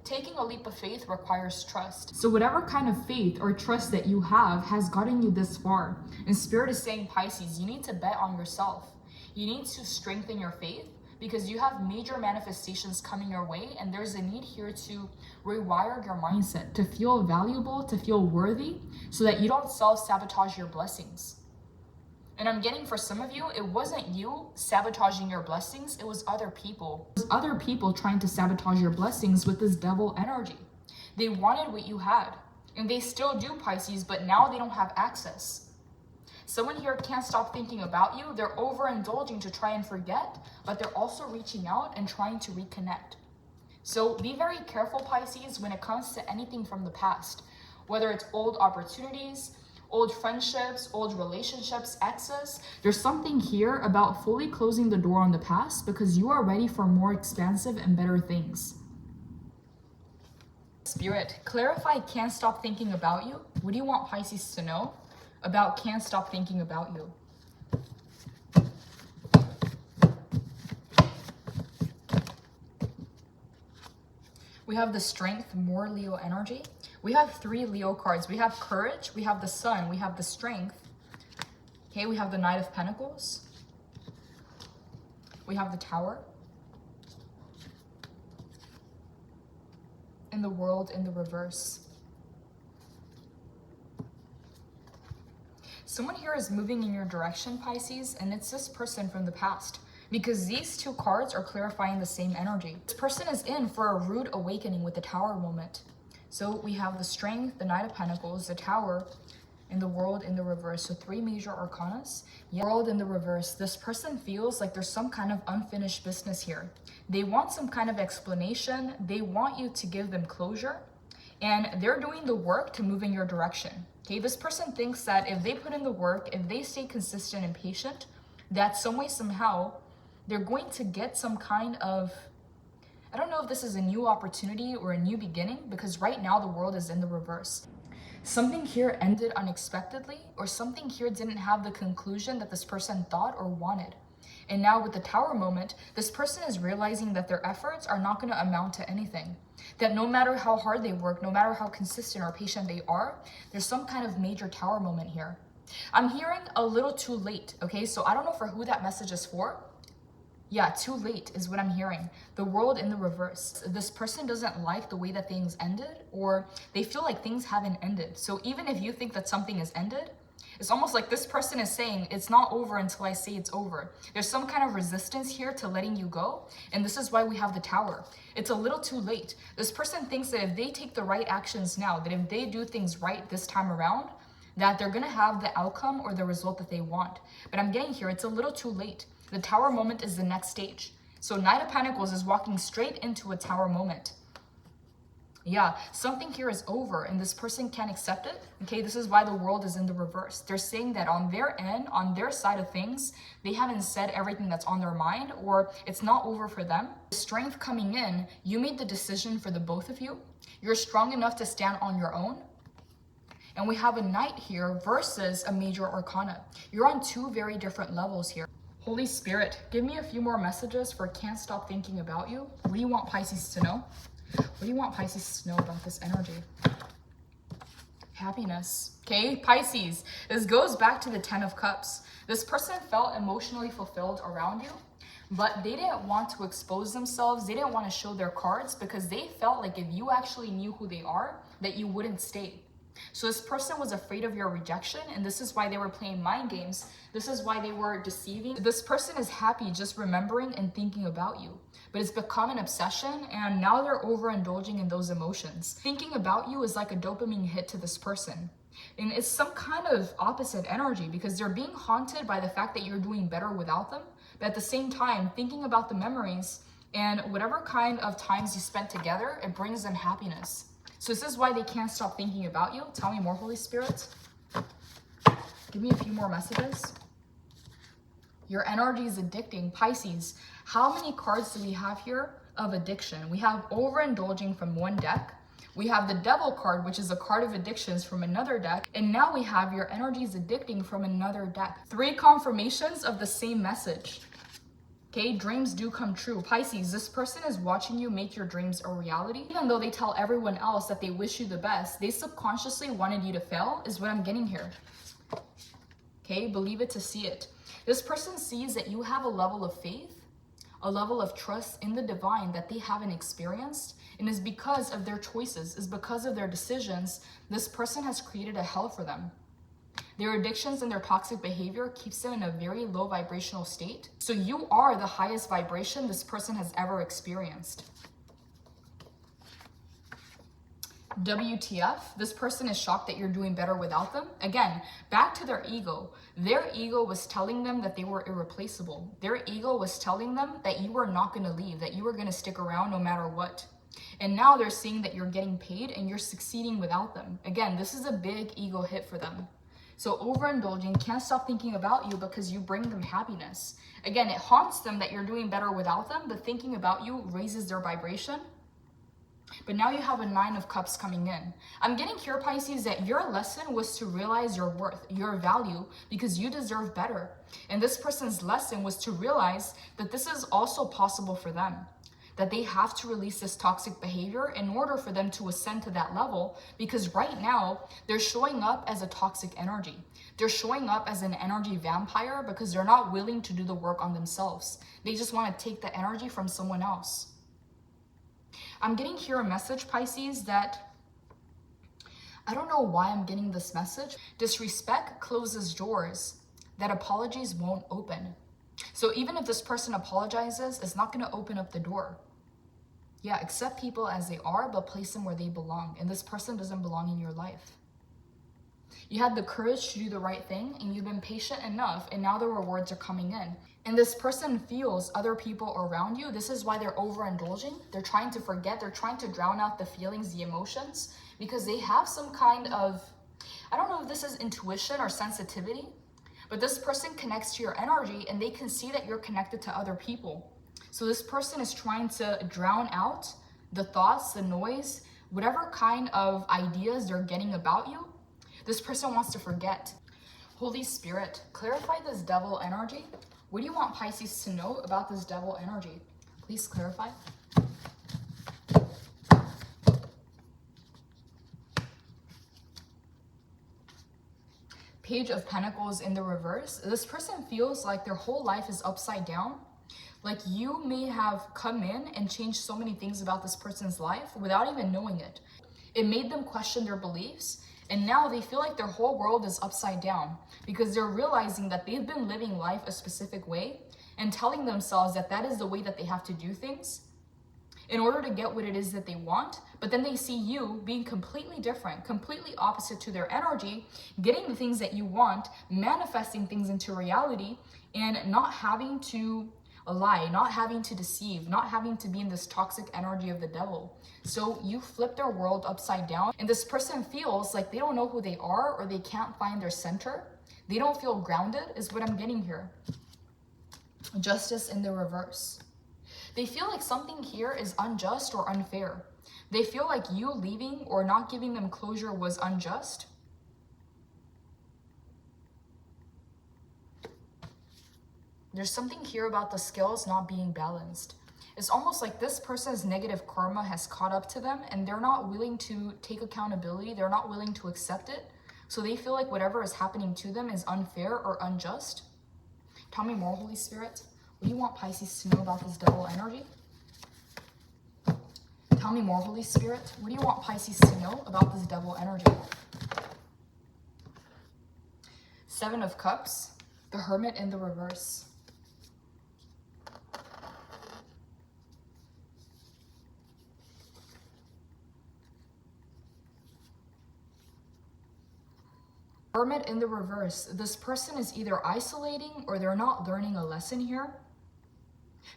taking a leap of faith requires trust. So whatever kind of faith or trust that you have has gotten you this far. And Spirit is saying, Pisces, you need to bet on yourself. You need to strengthen your faith because you have major manifestations coming your way, and there's a need here to rewire your mindset, to feel valuable, to feel worthy, so that you don't self-sabotage your blessings. And I'm getting for some of you, it wasn't you sabotaging your blessings, it was other people. It was other people trying to sabotage your blessings with this devil energy. They wanted what you had, and they still do, Pisces, but now they don't have access. Someone here can't stop thinking about you. They're overindulging to try and forget, but they're also reaching out and trying to reconnect. So be very careful, Pisces, when it comes to anything from the past, whether it's old opportunities, old friendships, old relationships, exes. There's something here about fully closing the door on the past because you are ready for more expansive and better things. Spirit, clarify can't stop thinking about you. What do you want Pisces to know about can't stop thinking about you? We have the Strength, more Leo energy. We have 3 Leo cards. We have Courage, we have the Sun, we have the Strength. Okay, we have the Knight of Pentacles. We have the Tower. And the World in the reverse. Someone here is moving in your direction, Pisces, and it's this person from the past. Because these 2 cards are clarifying the same energy. This person is in for a rude awakening with the Tower moment. So we have the Strength, the Knight of Pentacles, the Tower, and the World in the reverse. So 3 major arcanas. Yeah. World in the reverse. This person feels like there's some kind of unfinished business here. They want some kind of explanation. They want you to give them closure. And they're doing the work to move in your direction. Okay, this person thinks that if they put in the work, if they stay consistent and patient, that some way, somehow, they're going to get some kind of, I don't know if this is a new opportunity or a new beginning, because right now the world is in the reverse. Something here ended unexpectedly, or something here didn't have the conclusion that this person thought or wanted. And now with the Tower moment, this person is realizing that their efforts are not going to amount to anything. That no matter how hard they work, no matter how consistent or patient they are, there's some kind of major Tower moment here. I'm hearing a little too late, okay? So I don't know for who that message is for. Yeah, too late is what I'm hearing. The World in the reverse. This person doesn't like the way that things ended, or they feel like things haven't ended. So even if you think that something is ended, it's almost like this person is saying, it's not over until I say it's over. There's some kind of resistance here to letting you go, and this is why we have the Tower. It's a little too late. This person thinks that if they take the right actions now, that if they do things right this time around, that they're gonna have the outcome or the result that they want. But I'm getting here, it's a little too late. The Tower moment is the next stage. So Knight of Pentacles is walking straight into a Tower moment. Yeah, something here is over and this person can't accept it. Okay, this is why the World is in the reverse. They're saying that on their end, on their side of things, they haven't said everything that's on their mind, or it's not over for them. The Strength coming in, you made the decision for the both of you. You're strong enough to stand on your own. And we have a Knight here versus a major arcana. You're on 2 very different levels here. Holy Spirit, give me a few more messages for can't stop thinking about you. What do you want Pisces to know? What do you want Pisces to know about this energy? Happiness. Okay, Pisces, this goes back to the 10 of Cups. This person felt emotionally fulfilled around you, but they didn't want to expose themselves. They didn't want to show their cards because they felt like if you actually knew who they are, that you wouldn't stay. So this person was afraid of your rejection, and this is why they were playing mind games. This is why they were deceiving. This person is happy just remembering and thinking about you, but it's become an obsession, and now they're overindulging in those emotions. Thinking about you is like a dopamine hit to this person. And it's some kind of opposite energy because they're being haunted by the fact that you're doing better without them. But at the same time, thinking about the memories and whatever kind of times you spent together, it brings them happiness. So this is why they can't stop thinking about you. Tell me more, Holy Spirit. Give me a few more messages. Your energy is addicting. Pisces, how many cards do we have here of addiction? We have overindulging from one deck. We have the Devil card, which is a card of addictions from another deck. And now we have your energy is addicting from another deck. 3 confirmations of the same message. Okay, dreams do come true. Pisces, this person is watching you make your dreams a reality. Even though they tell everyone else that they wish you the best, they subconsciously wanted you to fail, is what I'm getting here. Okay, believe it to see it. This person sees that you have a level of faith, a level of trust in the divine that they haven't experienced, and is because of their choices, is because of their decisions, this person has created a hell for them. Their addictions and their toxic behavior keeps them in a very low vibrational state. So you are the highest vibration this person has ever experienced. WTF, this person is shocked that you're doing better without them. Again, back to their ego. Their ego was telling them that they were irreplaceable. Their ego was telling them that you were not going to leave, that you were going to stick around no matter what. And now they're seeing that you're getting paid and you're succeeding without them. Again, this is a big ego hit for them. So overindulging, can't stop thinking about you because you bring them happiness. Again, it haunts them that you're doing better without them, but thinking about you raises their vibration. But now you have a 9 of Cups coming in. I'm getting here, Pisces, that your lesson was to realize your worth, your value, because you deserve better. And this person's lesson was to realize that this is also possible for them, that they have to release this toxic behavior in order for them to ascend to that level, because right now they're showing up as a toxic energy. They're showing up as an energy vampire because they're not willing to do the work on themselves. They just want to take the energy from someone else. I'm getting here a message, Pisces, that I don't know why I'm getting this message. Disrespect closes doors that apologies won't open. So even if this person apologizes, it's not going to open up the door. Yeah, accept people as they are, but place them where they belong. And this person doesn't belong in your life. You had the courage to do the right thing, and you've been patient enough, and now the rewards are coming in. And this person feels other people around you. This is why they're overindulging. They're trying to forget. They're trying to drown out the feelings, the emotions, because they have some kind of, I don't know if this is intuition or sensitivity, but this person connects to your energy and they can see that you're connected to other people. So this person is trying to drown out the thoughts, the noise, whatever kind of ideas they're getting about you. This person wants to forget. Holy Spirit, clarify this devil energy. What do you want Pisces to know about this devil energy? Please clarify. Page of Pentacles in the reverse. This person feels like their whole life is upside down. Like you may have come in and changed so many things about this person's life without even knowing it. It made them question their beliefs. And now they feel like their whole world is upside down because they're realizing that they've been living life a specific way and telling themselves that that is the way that they have to do things in order to get what it is that they want. But then they see you being completely different, completely opposite to their energy, getting the things that you want, manifesting things into reality, and not having to lie, not having to deceive, not having to be in this toxic energy of the devil. So you flip their world upside down, and this person feels like they don't know who they are or they can't find their center. They don't feel grounded is what I'm getting here. Justice in the reverse. They feel like something here is unjust or unfair. They feel like you leaving or not giving them closure was unjust. There's something here about the scales not being balanced. It's almost like this person's negative karma has caught up to them and they're not willing to take accountability. They're not willing to accept it. So they feel like whatever is happening to them is unfair or unjust. Tell me more, Holy Spirit. What do you want Pisces to know about this devil energy? Tell me more, Holy Spirit. What do you want Pisces to know about this devil energy? Seven of Cups, the Hermit in the reverse. Hermit in the reverse. This person is either isolating or they're not learning a lesson here.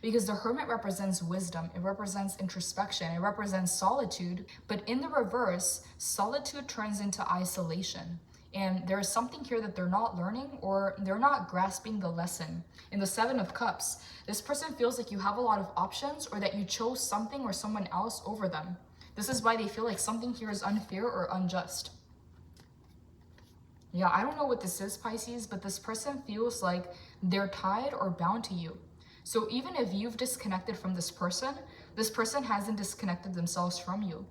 Because the Hermit represents wisdom, it represents introspection, it represents solitude. But in the reverse, solitude turns into isolation. And there is something here that they're not learning or they're not grasping the lesson. In the Seven of Cups, this person feels like you have a lot of options or that you chose something or someone else over them. This is why they feel like something here is unfair or unjust. Yeah, I don't know what this is, Pisces, but this person feels like they're tied or bound to you. So even if you've disconnected from this person hasn't disconnected themselves from you.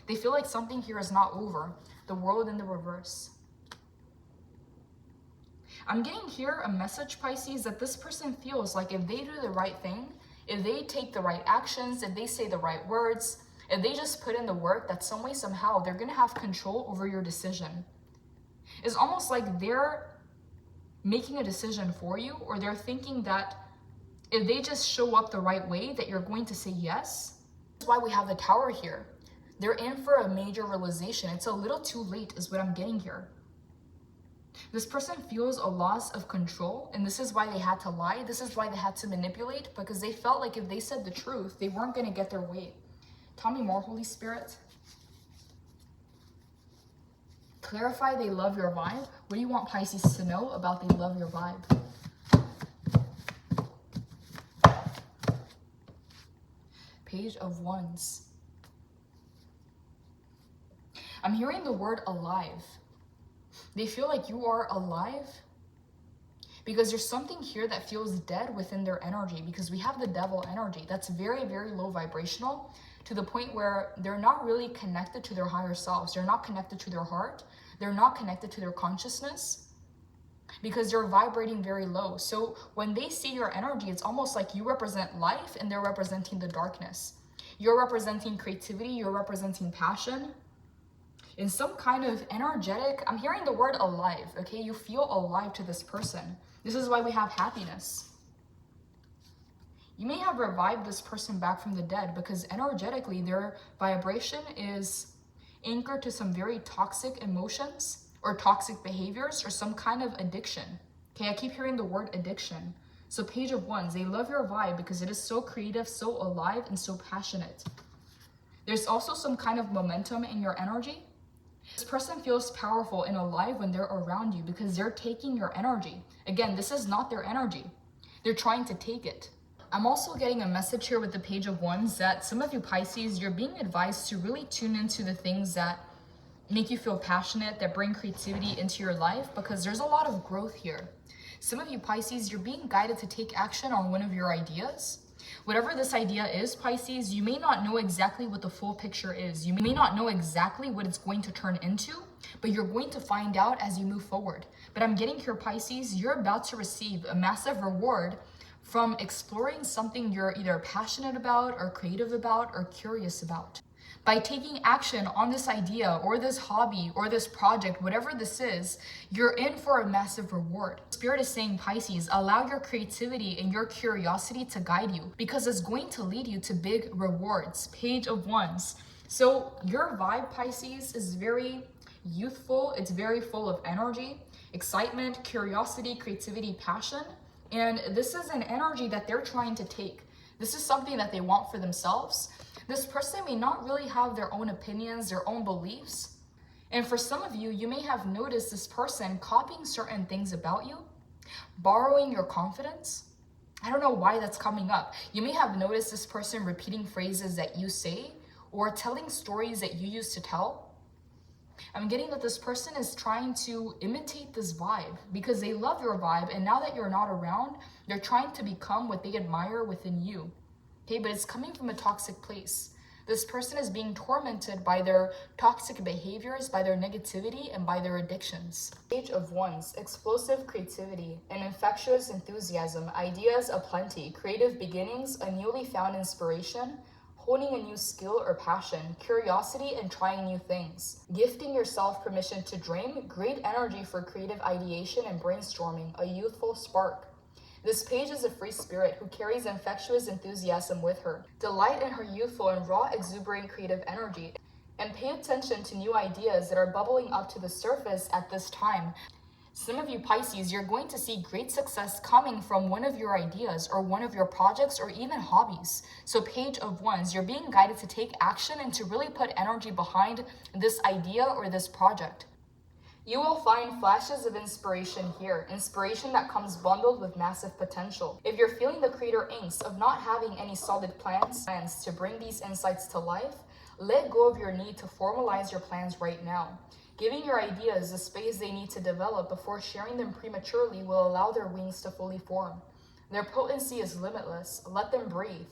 They feel like something here is not over. The World in the reverse. I'm getting here a message, Pisces, that this person feels like if they do the right thing, if they take the right actions, if they say the right words, if they just put in the work, that some way, somehow, they're going to have control over your decision. It's almost like they're making a decision for you, or they're thinking that if they just show up the right way, that you're going to say yes. That's why we have the Tower here. They're in for a major realization. It's a little too late is what I'm getting here. This person feels a loss of control, and this is why they had to lie. This is why they had to manipulate, because they felt like if they said the truth, they weren't going to get their way. Tell me more, Holy Spirit. Clarify they love your vibe. What do you want Pisces to know about they love your vibe? Page of Wands. I'm hearing the word alive. They feel like you are alive because there's something here that feels dead within their energy, because we have the Devil energy that's very, very low vibrational, to the point where they're not really connected to their higher selves. They're not connected to their heart. They're not connected to their consciousness because they're vibrating very low. So when they see your energy, it's almost like you represent life and they're representing the darkness. You're representing creativity. You're representing passion. In some kind of energetic, I'm hearing the word alive, okay? You feel alive to this person. This is why we have happiness. You may have revived this person back from the dead because energetically their vibration is anchored to some very toxic emotions or toxic behaviors or some kind of addiction. Okay, I keep hearing the word addiction. So Page of Wands, they love your vibe because it is so creative, so alive, and so passionate. There's also some kind of momentum in your energy. This person feels powerful and alive when they're around you because they're taking your energy. Again, this is not their energy. They're trying to take it. I'm also getting a message here with the Page of Wands that some of you Pisces, you're being advised to really tune into the things that make you feel passionate, that bring creativity into your life, because there's a lot of growth here. Some of you Pisces, you're being guided to take action on one of your ideas. Whatever this idea is, Pisces, you may not know exactly what the full picture is. You may not know exactly what it's going to turn into, but you're going to find out as you move forward. But I'm getting here, Pisces, you're about to receive a massive reward from exploring something you're either passionate about or creative about or curious about. By taking action on this idea or this hobby or this project, whatever this is, you're in for a massive reward. Spirit is saying, Pisces, allow your creativity and your curiosity to guide you because it's going to lead you to big rewards. Page of Wands. So your vibe, Pisces, is very youthful. It's very full of energy, excitement, curiosity, creativity, passion. And this is an energy that they're trying to take. This is something that they want for themselves. This person may not really have their own opinions, their own beliefs. And for some of you, you may have noticed this person copying certain things about you, borrowing your confidence. I don't know why that's coming up. You may have noticed this person repeating phrases that you say or telling stories that you used to tell. I'm getting that this person is trying to imitate this vibe because they love your vibe, and now that you're not around, they're trying to become what they admire within you. Okay, but it's coming from a toxic place. This person is being tormented by their toxic behaviors, by their negativity, and by their addictions. Page of Wands, explosive creativity, an infectious enthusiasm, ideas aplenty, creative beginnings, a newly found inspiration, honing a new skill or passion, curiosity and trying new things, gifting yourself permission to dream, great energy for creative ideation and brainstorming, a youthful spark. This page is a free spirit who carries infectious enthusiasm with her. Delight in her youthful and raw, exuberant creative energy, and pay attention to new ideas that are bubbling up to the surface at this time. Some of you Pisces, you're going to see great success coming from one of your ideas or one of your projects or even hobbies. So Page of Wands, you're being guided to take action and to really put energy behind this idea or this project. You will find flashes of inspiration here, inspiration that comes bundled with massive potential. If you're feeling the creator angst of not having any solid plans to bring these insights to life, let go of your need to formalize your plans right now. Giving your ideas the space they need to develop before sharing them prematurely will allow their wings to fully form. Their potency is limitless. Let them breathe.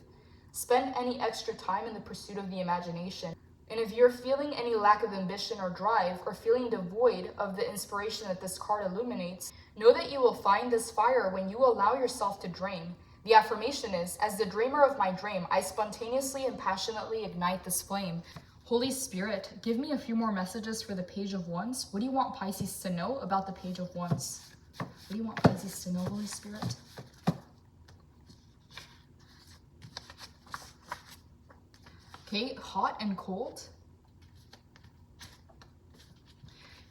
Spend any extra time in the pursuit of the imagination. And if you're feeling any lack of ambition or drive, or feeling devoid of the inspiration that this card illuminates, know that you will find this fire when you allow yourself to dream. The affirmation is, as the dreamer of my dream, I spontaneously and passionately ignite this flame. Holy Spirit, give me a few more messages for the Page of Wands. What do you want Pisces to know about the Page of Wands? What do you want Pisces to know, Holy Spirit? Okay, hot and cold.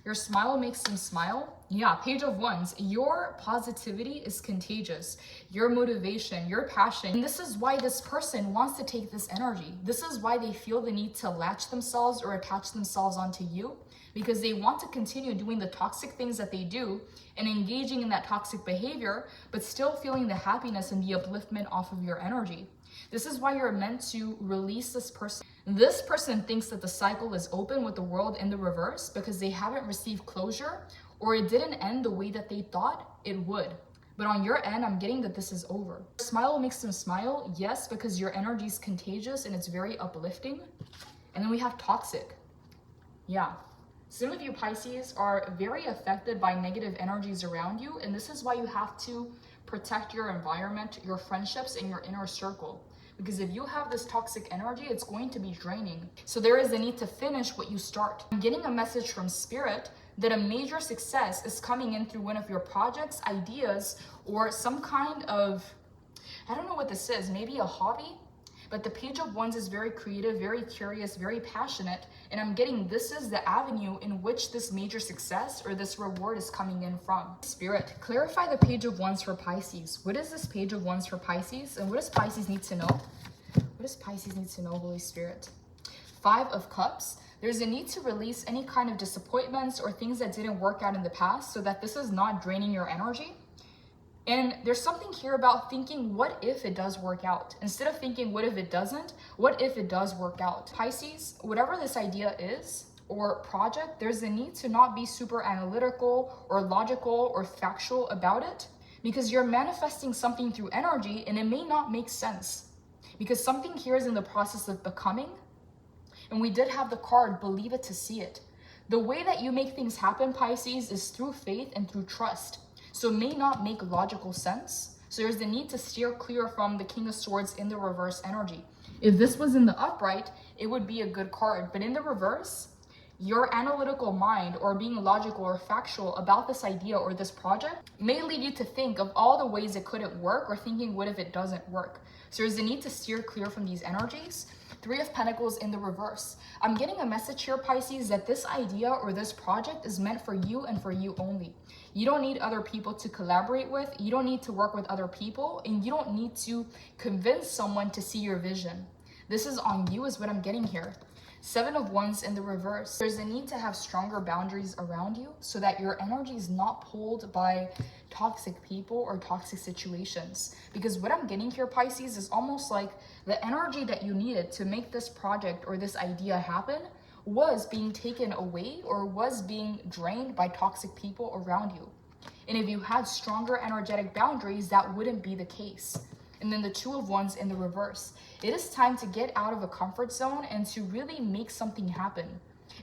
Your smile makes them smile. Yeah, Page of Wands, your positivity is contagious. Your motivation, your passion. And this is why this person wants to take this energy. This is why they feel the need to latch themselves or attach themselves onto you, because they want to continue doing the toxic things that they do and engaging in that toxic behavior, but still feeling the happiness and the upliftment off of your energy. This is why you're meant to release this person. This person thinks that the cycle is open with the world in the reverse because they haven't received closure, or it didn't end the way that they thought it would. But on your end, I'm getting that this is over. Smile makes them smile, yes, because your energy is contagious and it's very uplifting. And then we have toxic. Yeah. Some of you Pisces are very affected by negative energies around you, and this is why you have to protect your environment, your friendships, and your inner circle. Because if you have this toxic energy, it's going to be draining. So there is a need to finish what you start. I'm getting a message from Spirit that a major success is coming in through one of your projects, ideas, or some kind of, I don't know what this is, maybe a hobby. But the Page of Wands is very creative, very curious, very passionate. And I'm getting this is the avenue in which this major success or this reward is coming in from. Spirit, clarify the Page of Wands for Pisces. What is this Page of Wands for Pisces? And what does Pisces need to know? What does Pisces need to know, Holy Spirit? 5 of Cups. There's a need to release any kind of disappointments or things that didn't work out in the past so that this is not draining your energy. And there's something here about thinking, what if it does work out? Instead of thinking, what if it doesn't? What if it does work out? Pisces, whatever this idea is or project, there's a need to not be super analytical or logical or factual about it, because you're manifesting something through energy and it may not make sense because something here is in the process of becoming. And we did have the card, believe it to see it. The way that you make things happen, Pisces, is through faith and through trust. So it may not make logical sense. So there's the need to steer clear from the King of Swords in the reverse energy. If this was in the upright, it would be a good card. But in the reverse, your analytical mind or being logical or factual about this idea or this project may lead you to think of all the ways it couldn't work, or thinking, what if it doesn't work? So there's the need to steer clear from these energies. 3 of Pentacles in the reverse. I'm getting a message here, Pisces, that this idea or this project is meant for you and for you only. You don't need other people to collaborate with. You don't need to work with other people, and you don't need to convince someone to see your vision. This is on you is what I'm getting here. 7 of Wands in the reverse. There's a need to have stronger boundaries around you so that your energy is not pulled by toxic people or toxic situations. Because what I'm getting here, Pisces, is almost like the energy that you needed to make this project or this idea happen was being taken away or was being drained by toxic people around you. And if you had stronger energetic boundaries, that wouldn't be the case. and then the Two of Wands in the reverse. It is time to get out of a comfort zone and to really make something happen.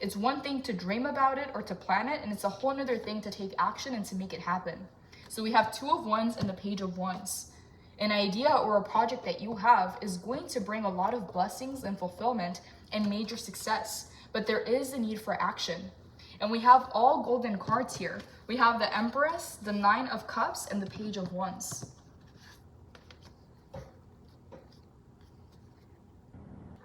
It's one thing to dream about it or to plan it, and it's a whole nother thing to take action and to make it happen. So we have Two of Wands and the Page of Wands. An idea or a project that you have is going to bring a lot of blessings and fulfillment and major success, but there is a need for action. And we have all golden cards here. We have the Empress, the Nine of Cups, and the Page of Wands.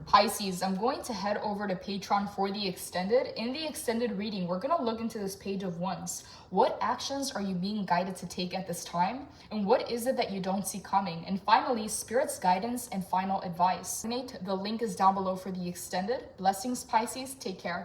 Pisces, I'm going to head over to Patreon for the extended. In the extended reading, we're going to look into this Page of Wands. What actions are you being guided to take at this time? And what is it that you don't see coming? And finally, Spirit's guidance and final advice. The link is down below for the extended. Blessings, Pisces. Take care.